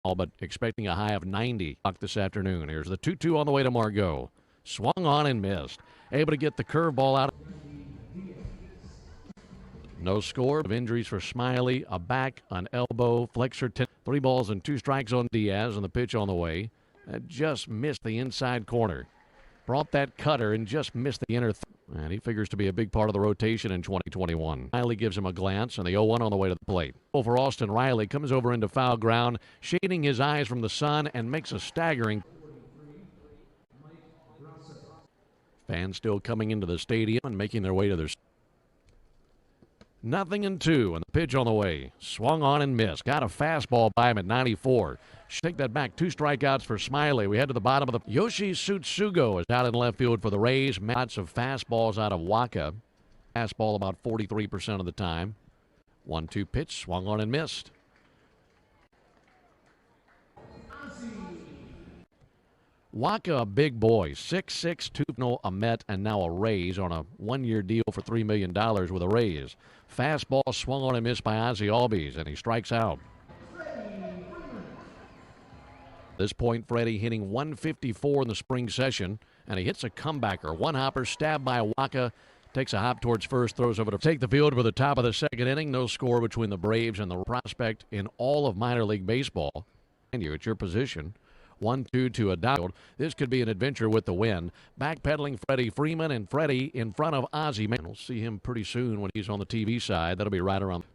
but expecting a high of 90 this afternoon. Here's the 2-2 on the way to Margot. Swung on and missed. Able to get the curveball out. No score. Of injuries for Smiley, a back, an elbow, flexor. 3 balls and 2 strikes on Diaz, and the pitch on the way. That just missed the inside corner. Brought that cutter and just missed the inner. And he figures to be a big part of the rotation in 2021. Riley gives him a glance, and the 0-1 on the way to the plate. For Austin Riley, comes over into foul ground, shading his eyes from the sun, and makes a staggering. Fans still coming into the stadium and making their way to their. 0-2, and the pitch on the way. Swung on and missed. Got a fastball by him at 94. Should take that back. 2 strikeouts for Smiley. We head to the bottom of the. Yoshi Tsutsugo is out in left field for the Rays. Lots of fastballs out of Waka. Fastball about 43% of the time. 1-2 pitch. Swung on and missed. Waka, a big boy, 6'6", 2 a Met, and now a Rays on a 1-year deal for $3 million with a Rays. Fastball swung on and missed by Ozzie Albies, and he strikes out. At this point, Freddie hitting 154 in the spring session, and he hits a comebacker. 1 hopper, stabbed by Waka, takes a hop towards first, throws over to take the field for the top of the 2nd inning. No score between the Braves and the prospect in all of minor league baseball. And you at your position. 1-2 to a down. This could be an adventure with the win. Backpedaling Freddie Freeman, and Freddie in front of Ozzie. We'll see him pretty soon when he's on the TV side. That'll be right around.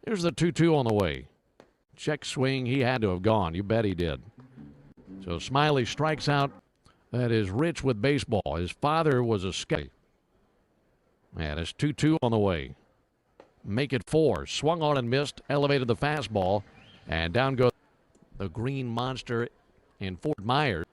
Here's the 2-2 on the way. Check swing. He had to have gone. You bet he did. So Smiley strikes out. That is rich with baseball. His father was a scout. And it's 2-2 on the way. Make it 4. Swung on and missed. Elevated the fastball. And down goes the green monster in Fort Myers.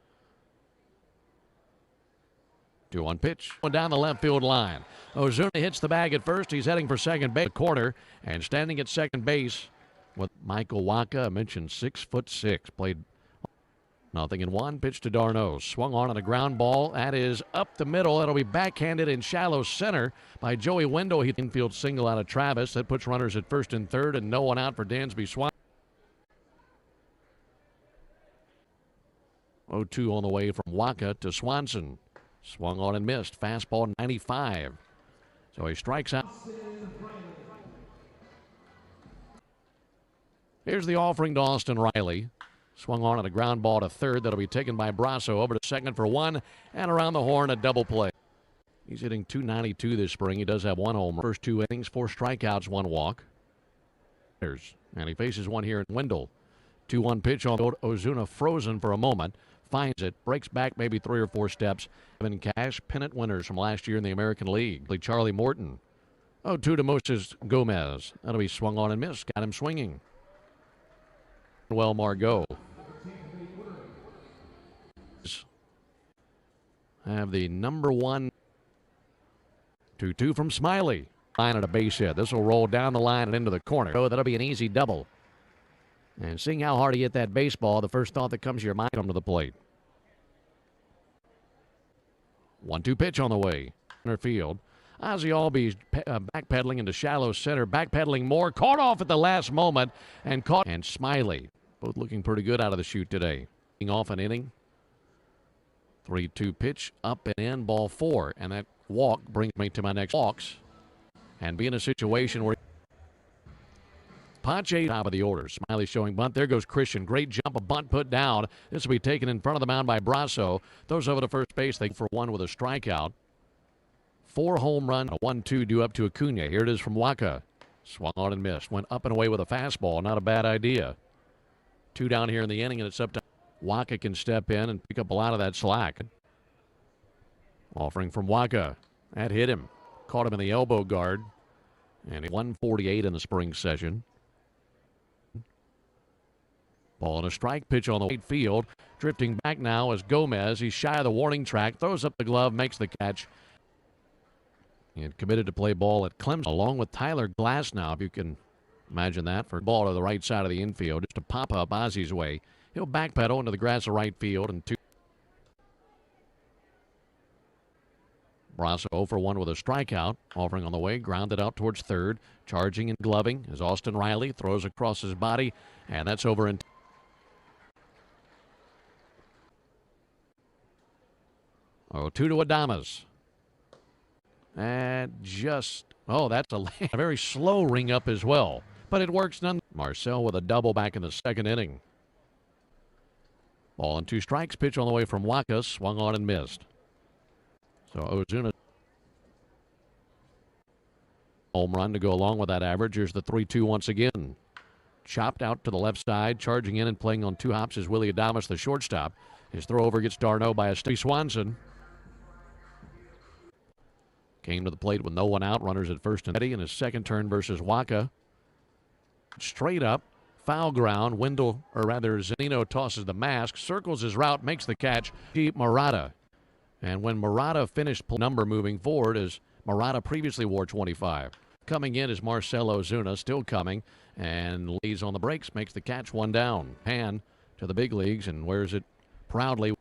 2-1 pitch. Down the left field line. Ozuna hits the bag at first. He's heading for second base. Corner. And standing at second base with Michael Waka. I mentioned 6'6". Played 0-1. Pitch to d'Arnaud. Swung on a ground ball. That is up the middle. That'll be backhanded in shallow center by Joey Wendell. He infield single out of Travis. That puts runners at first and third, and no one out for Dansby Swanson. 0-2 on the way from Waka to Swanson. Swung on and missed. Fastball 95. So he strikes out. Here's the offering to Austin Riley. Swung on a ground ball to third. That'll be taken by Brasso. Over to second for 1. And around the horn, a double play. He's hitting .292 this spring. He does have 1 home. First 2 innings, 4 strikeouts, 1 walk. And he faces one here in Wendell. 2-1 pitch on Ozuna, frozen for a moment. Finds it, breaks back maybe 3 or 4 steps. Kevin Cash, pennant winners from last year in the American League. Charlie Morton. 0-2 to Moses Gomez. That'll be swung on and missed. Got him swinging. Well, Margot. Have the number 1. 2-2 from Smiley. Line at a base hit. This will roll down the line and into the corner. Oh, that'll be an easy double. And seeing how hard he hit that baseball, the first thought that comes to your mind, come to the plate. 1-2 pitch on the way. Center field. Ozzie Albies backpedaling into shallow center. Backpedaling more. Caught off at the last moment. And caught. And Smiley. Both looking pretty good out of the chute today. Off an inning. 3-2 pitch. Up and in. Ball 4. And that walk brings me to my next walks. And be in a situation where Pache, top of the order. Smiley showing bunt. There goes Christian. Great jump. A bunt put down. This will be taken in front of the mound by Brasso. Throws over to first base. They for 1 with a strikeout. 4 home run. A 1-2 due up to Acuna. Here it is from Waka. Swung on and missed. Went up and away with a fastball. Not a bad idea. 2 down here in the inning, and it's up to Waka can step in and pick up a lot of that slack. Offering from Waka. That hit him. Caught him in the elbow guard. And 148 in the spring session. Ball and a strike. Pitch on the right field. Drifting back now is Gomez. He's shy of the warning track. Throws up the glove. Makes the catch. And committed to play ball at Clemson along with Tyler Glass now, if you can imagine that, for ball to the right side of the infield. Just to pop up Ozzie's way. He'll backpedal into the grass of right field. And 2. Brasso 0 for 1 with a strikeout. Offering on the way. Grounded out towards third. Charging and gloving as Austin Riley throws across his body. And that's over in. Oh, 2 to Adames. And just, oh, that's a very slow ring up as well. But it works none. Marcel with a double back in the second inning. Ball and 2 strikes. Pitch on the way from Waka. Swung on and missed. So Ozuna. Home run to go along with that average. Here's the 3-2 once again. Chopped out to the left side. Charging in and playing on 2 hops is Willie Adames, the shortstop. His throw over gets d'Arnaud by a Stevie Swanson. Came to the plate with no one out. Runners at first and Eddie in his second turn versus Waka. Straight up. Foul ground. Wendell, or rather Zunino, tosses the mask. Circles his route. Makes the catch. Murata. And when Murata finished number moving forward, as Murata previously wore 25. Coming in is Marcel Ozuna, still coming, and leads on the brakes, makes the catch, 1 down. Pan to the big leagues and wears it proudly.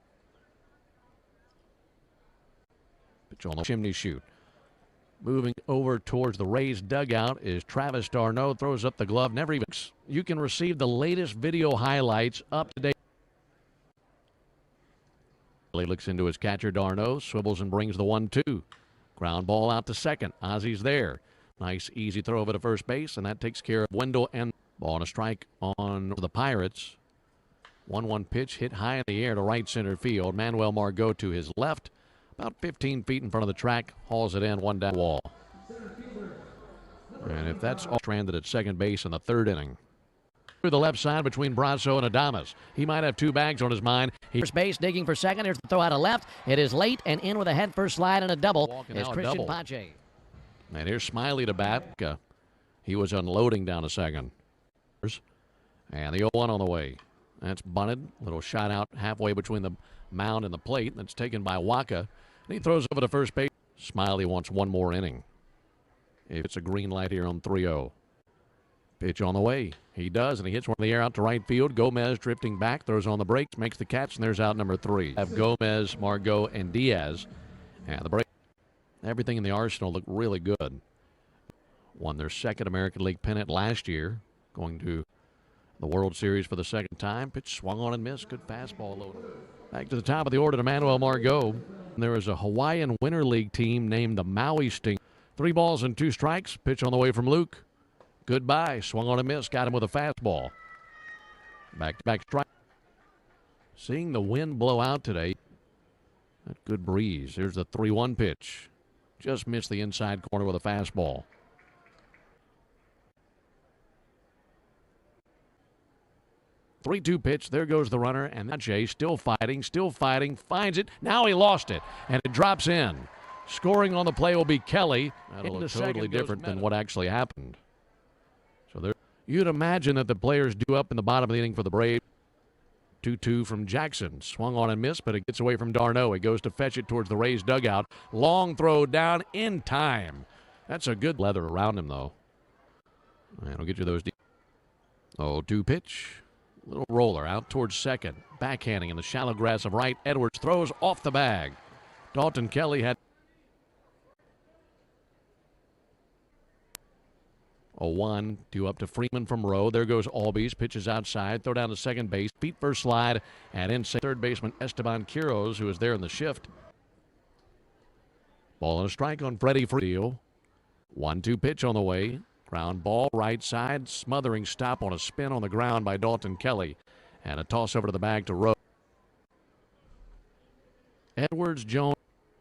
Pitch on the chimney chute. Moving over towards the Rays dugout is Travis d'Arnaud. Throws up the glove. Never even. You can receive the latest video highlights up to date. He looks into his catcher d'Arnaud, swivels and brings the 1-2. Ground ball out to second. Ozzy's there. Nice easy throw over to first base, and that takes care of Wendell. And ball and a strike on the Pirates. 1-1 pitch hit high in the air to right center field. Manuel Margot to his left, about 15 feet in front of the track, hauls it in, 1 down wall. And if that's all, stranded at second base in the third inning. Through the left side between Brasso and Adames. He might have 2 bags on his mind. First base, digging for second. There's the throw out of left. It is late and in with a head first slide and a double. Is Christian Pache. And here's Smiley to bat. He was unloading down to second. And the 0-1 on the way. That's bunted. Little shot out halfway between the mound and the plate. That's taken by Waka. And he throws over to first base. Smiley wants 1 more inning. If it's a green light here on 3-0. Pitch on the way. He does, and he hits one in the air out to right field. Gomez drifting back, throws on the brakes, makes the catch, and there's out number 3. Have Gomez, Margot, and Diaz. And the break. Everything in the arsenal looked really good. Won their second American League pennant last year. Going to the World Series for the second time. Pitch swung on and missed. Good fastball load. Back to the top of the order to Manuel Margot. And there is a Hawaiian Winter League team named the Maui Sting. 3 balls and 2 strikes. Pitch on the way from Luke. Goodbye. Swung on and missed. Got him with a fastball. Back-to-back strike. Seeing the wind blow out today. That good breeze. Here's the 3-1 pitch. Just missed the inside corner with a fastball. Three-two pitch. There goes the runner. And that Jay still fighting. Finds it. Now he lost it. And it drops in. Scoring on the play will be Kelly. That'll look totally different than what actually happened. So there, you'd imagine that the players do up in the bottom of the inning for the Braves. 2-2 from Jackson. Swung on and missed, but it gets away from d'Arnaud. He goes to fetch it towards the Rays dugout. Long throw down in time. That's a good leather around him, though. And we'll get you those. 0-2 pitch. Little roller out towards second. Backhanding in the shallow grass of right. Edwards throws off the bag. Dalton Kelly had 0-1, 2 up to Freeman from Rowe. There goes Albies. Pitches outside. Throw down to second base. Feet first slide. And inside third baseman Esteban Quiroz, who is there in the shift. Ball and a strike on Freddie Freeland. 1-2 pitch on the way. Ground ball right side. Smothering stop on a spin on the ground by Dalton Kelly. And a toss over to the bag to Rowe. Edwards, Jones.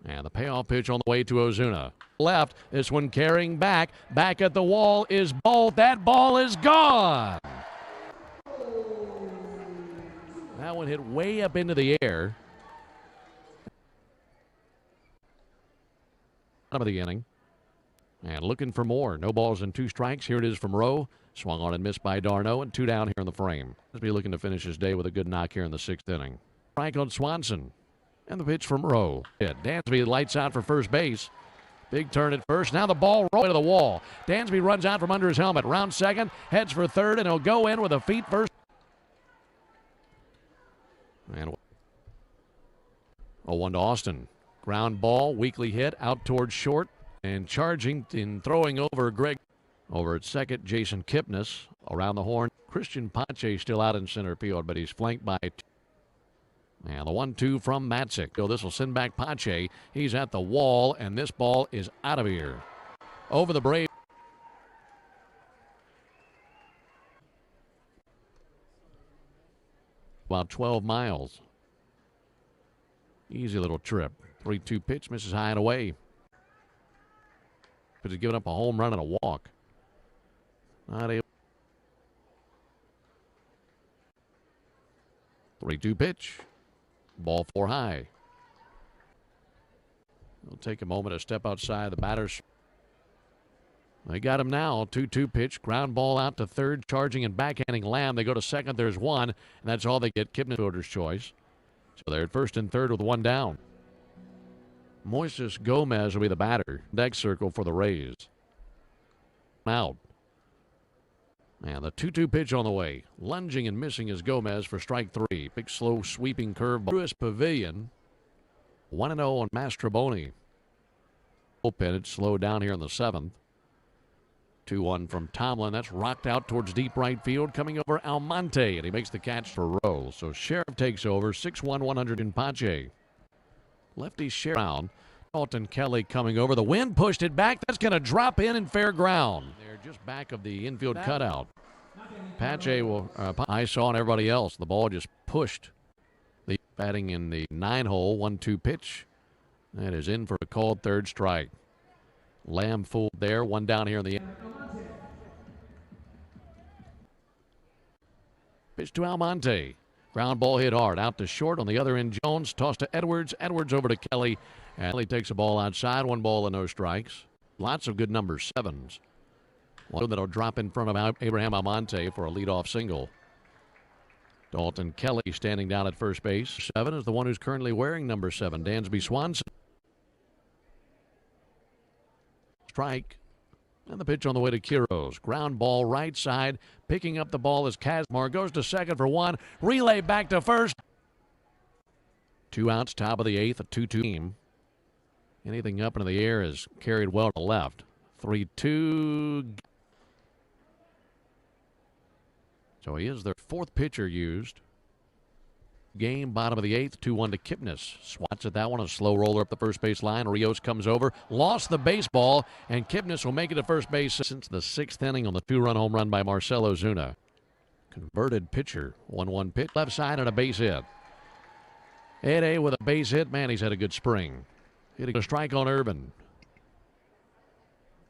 And the payoff pitch on the way to Ozuna. Left. This one carrying back. Back at the wall is Bolt. That ball is gone. That one hit way up into the air. Bottom of the inning. And looking for more. No balls and 2 strikes. Here it is from Rowe. Swung on and missed by d'Arnaud. And 2 down here in the frame. Must be looking to finish his day with a good knock here in the 6th inning. Strike on Swanson. And the pitch from Rowe. Dansby lights out for first base. Big turn at first. Now the ball rolling to the wall. Dansby runs out from under his helmet. Round second. Heads for third. And he'll go in with a feet first. And 0-1 to Austin. Ground ball. Weakly hit. Out towards short. And charging and throwing over Greg. Over at second, Jason Kipnis. Around the horn. Christian Pache still out in center field. But he's flanked by And the 1-2 from Matzik. So this will send back Pache. He's at the wall, and this ball is out of here. Over the Braves. About 12 miles. Easy little trip. 3-2 pitch, misses high and away. But he's given up a home run and a walk. Not able. 3-2 pitch. Ball 4 high. It'll take a moment to step outside the batters. They got him now. 2-2 pitch. Ground ball out to third. Charging and backhanding Lamb. They go to second. There's one. And that's all they get. Kipnis fielder's choice. So they're at first and third with one down. Moises Gomez will be the batter. Next circle for the Rays. Out. And the 2-2 pitch on the way. Lunging and missing is Gomez for strike 3. Big, slow, sweeping curveball. Lewis Pavilion. 1-0 on Mastroboni. Bullpen, it's slowed down here in the 7th. 2-1 from Tomlin. That's rocked out towards deep right field. Coming over Almonte, and he makes the catch for Rowe. So Sheriff takes over. 6-1, 100 in Pache. Lefty Sheriff round. Dalton Kelly coming over. The wind pushed it back. That's going to drop in fair ground. They're just back of the infield cutout. Pache will, I saw and everybody else. The ball just pushed. The batting in the 9-hole. 1-2 pitch. That is in for a called third strike. Lamb fooled there. One down here in the end. Pitch to Almonte. Ground ball hit hard. Out to short. On the other end, Jones tossed to Edwards. Edwards over to Kelly. And Kelly takes a ball outside. 1 ball and no strikes. Lots of good number 7s. One that'll drop in front of Abraham Almonte for a leadoff single. Dalton Kelly standing down at first base. 7 is the one who's currently wearing number 7, Dansby Swanson. Strike. And the pitch on the way to Quiroz. Ground ball right side. Picking up the ball as Kazmar goes to second for 1. Relay back to first. 2 outs, top of the 8th, a 2-2 team. Anything up into the air is carried well to left. 3-2. So he is their 4th pitcher used. Game, bottom of the 8th, 2-1 to Kipnis. Swats at that one, a slow roller up the first base line. Rios comes over, lost the baseball, and Kipnis will make it to first base since the 6th inning on the 2-run home run by Marcelo Zuna. Converted pitcher, 1-1 pitch, left side and a base hit. Ede with a base hit. Man, he's had a good spring. Hitting a strike on Urban.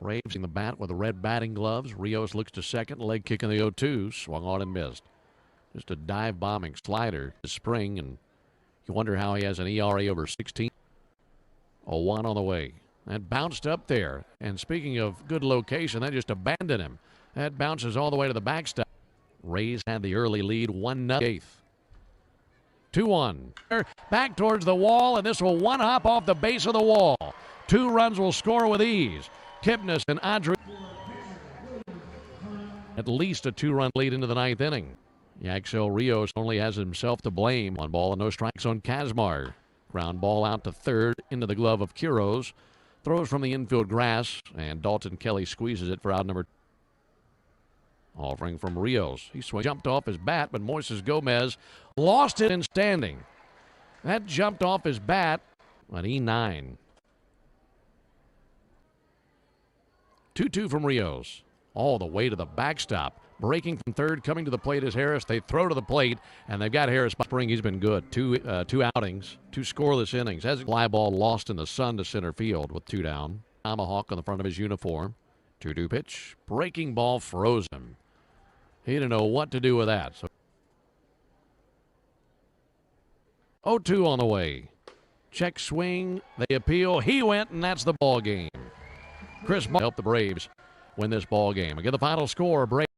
Raising the bat with the red batting gloves. Rios looks to second, leg kick in the 0-2, swung on and missed. Just a dive bombing slider this spring, and you wonder how he has an ERA over 16. 0-1 on the way. That bounced up there. And speaking of good location, that just abandoned him. That bounces all the way to the backstop. Rays had the early lead, 1-8. 2-1. Back towards the wall, and this will one hop off the base of the wall. 2 runs will score with ease. Kipnis and Audrey. At least a 2-run lead into the 9th inning. Yaxel Rios only has himself to blame. 1 ball and no strikes on Kazmar. Ground ball out to third into the glove of Quiroz. Throws from the infield grass, and Dalton Kelly squeezes it for out number 2. Offering from Rios. He jumped off his bat, but Moises Gomez lost it in standing. That jumped off his bat on E9. 2-2 from Rios. All the way to the backstop. Breaking from third, coming to the plate is Harris. They throw to the plate, and they've got Harris by spring. He's been good. Two outings, 2 scoreless innings. Has a fly ball lost in the sun to center field with 2 down. Tomahawk on the front of his uniform. 2-2 pitch. Breaking ball froze him. He didn't know what to do with that. So 0-2 on the way. Check swing. They appeal. He went, and that's the ball game. Chris helped the Braves win this ball game. Again, the final score, Braves